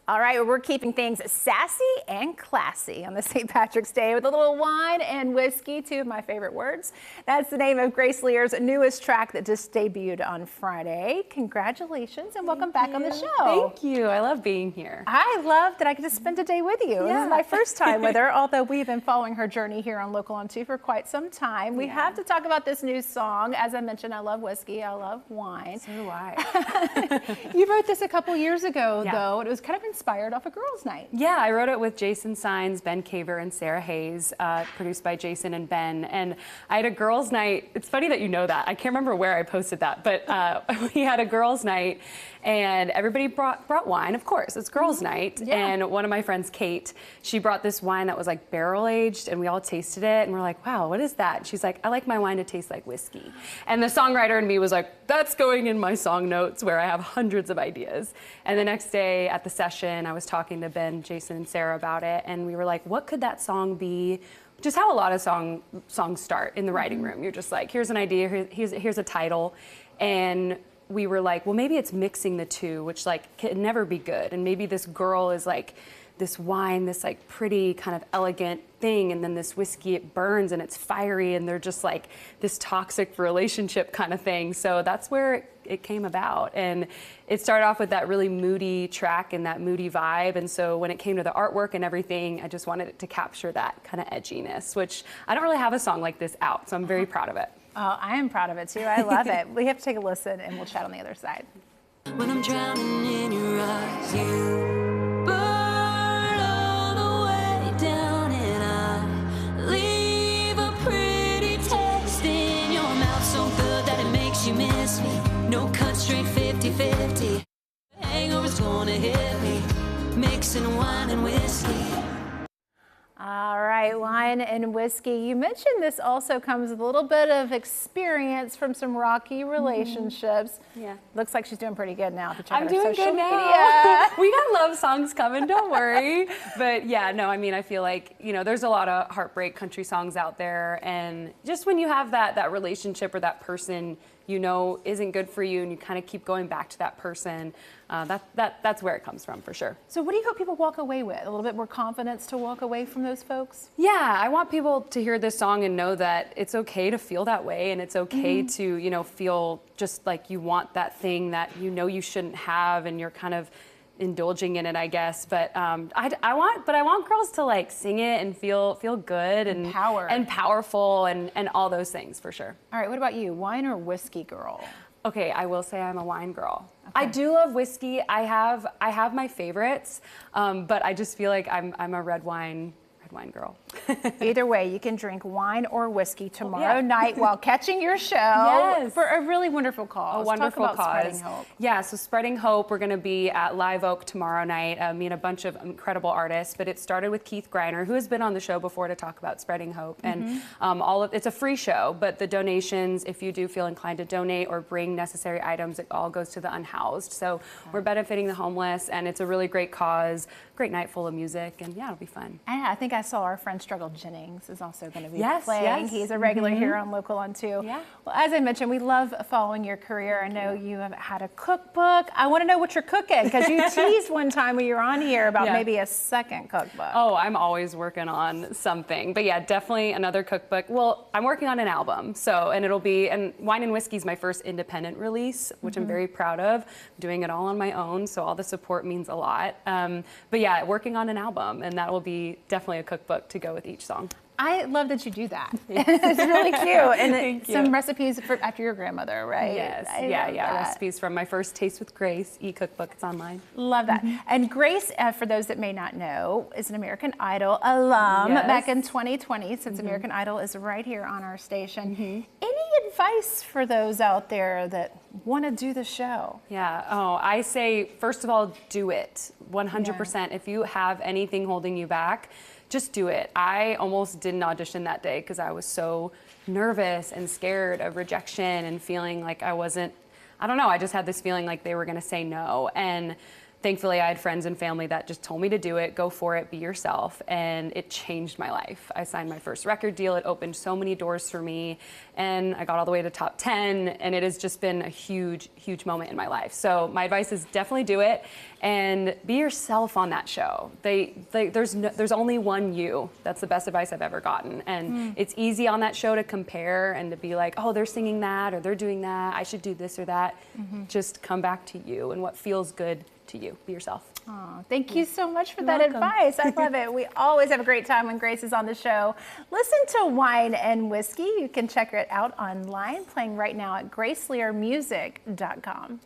All right, well, we're keeping things sassy and classy on the St. Patrick's Day with a little wine and whiskey, two of my favorite words. That's the name of Grace Leer's newest track that just debuted on Friday. Congratulations and welcome back on the show. Thank you. I love being here. I love that I get to spend a day with you. Yeah. This is my first time with her, although we've been following her journey here on Local on 2 for quite some time. We have to talk about this new song. As I mentioned, I love whiskey. I love wine. So do I. You wrote this a couple years ago, though. It was kind of inspired off a girls' night. Yeah, I wrote it with Jason Sines, Ben Caver, and Sarah Hayes, produced by Jason and Ben. And I had a girls' night. It's funny that you know that. I can't remember where I posted that, but we had a girls' night, and everybody brought wine. Of course, it's girls' night. Yeah. And one of my friends, Kate, she brought this wine that was like barrel aged, and we all tasted it, and we're like, wow, what is that? And she's like, I like my wine to taste like whiskey. And the songwriter in me was like, that's going in my song notes where I have hundreds of ideas. And the next day at the session, I was talking to Ben, Jason, and Sarah about it, and we were like, what could that song be? Just how a lot of songs start in the writing room. You're just like, here's an idea, here's a title, and we were like, well, maybe it's mixing the two, which like can never be good, and maybe this girl is like this wine, this like pretty kind of elegant thing, and then this whiskey, it burns and it's fiery, and they're just like this toxic relationship kind of thing. So that's where it came about, and it started off with that really moody track and that moody vibe. And so when it came to the artwork and everything, I just wanted it to capture that kind of edginess, which I don't really have a song like this out, so I'm very proud of it. Oh, I am proud of it too. I love it. We have to take a listen and we'll chat on the other side. When I'm drowning in your eyes, you burn all the way down, and I leave a pretty taste in your mouth, so good that it makes you miss me. No cut, straight 50-50. Hangover's gonna hit me, mixing wine and whiskey. All right, wine and whiskey. You mentioned this also comes with a little bit of experience from some rocky relationships. Yeah. Looks like she's doing pretty good now. If you check I'm out her doing social good now. media. We got love songs coming, don't worry. But yeah, no, I mean, I feel like, you know, there's a lot of heartbreak country songs out there, and just when you have that relationship or that person you know isn't good for you, and you kind of keep going back to that person, that's where it comes from, for sure. So what do you hope people walk away with? A little bit more confidence to walk away from those folks? Yeah, I want people to hear this song and know that it's okay to feel that way, and it's okay to, you know, feel just like you want that thing that you know you shouldn't have, and you're kind of indulging in it, I guess. But I want girls to like sing it and feel good and powerful and all those things, for sure. All right, what about you? Wine or whiskey girl? Okay, I will say I'm a wine girl. Okay. I do love whiskey. I have my favorites, but I just feel like I'm a red wine girl. Either way, you can drink wine or whiskey tomorrow night while catching your show for a really wonderful cause. A wonderful Talk about cause. Spreading Hope. Yeah, so Spreading Hope, we're going to be at Live Oak tomorrow night, me and a bunch of incredible artists, but it started with Keith Greiner, who has been on the show before to talk about Spreading Hope. And it's a free show, but the donations, if you do feel inclined to donate or bring necessary items, it all goes to the unhoused. So we're benefiting the homeless, and it's a really great cause, great night full of music, and yeah, it'll be fun. And I think I saw our friend Struggle Jennings is also going to be playing. Yes. He's a regular here on Local on 2. Yeah. Well, as I mentioned, we love following your career. I know you have had a cookbook. I want to know what you're cooking, because you teased one time when you were on here about maybe a second cookbook. Oh, I'm always working on something. But yeah, definitely another cookbook. Well, I'm working on an album, and Wine and Whiskey is my first independent release, which I'm very proud of. I'm doing it all on my own, so all the support means a lot. But yeah, working on an album, and that will be definitely a cookbook to go with each song. I love that you do that. It's really cute. And some you. recipes after your grandmother, right? Yes, recipes from my first Taste with Grace e-cookbook. It's online. Love that. And Grace, for those that may not know, is an American Idol alum back in 2020, since American Idol is right here on our station. Any advice for those out there that want to do the show? Yeah, I say, first of all, do it, 100%. If you have anything holding you back, just do it. I almost didn't audition that day because I was so nervous and scared of rejection and feeling like I don't know, I just had this feeling like they were gonna say no. And thankfully, I had friends and family that just told me to do it, go for it, be yourself, and it changed my life. I signed my first record deal. It opened so many doors for me, and I got all the way to top 10, and it has just been a huge, huge moment in my life. So my advice is definitely do it, and be yourself on that show. There's only one you. That's the best advice I've ever gotten, and it's easy on that show to compare and to be like, oh, they're singing that, or they're doing that, I should do this or that. Just come back to you and what feels good to you. Be yourself. Oh, thank you so much for You're that welcome. advice. I love it. We always have a great time when Grace is on the show. Listen to Wine and Whiskey. You can check it out online, playing right now at gracelearmusic.com.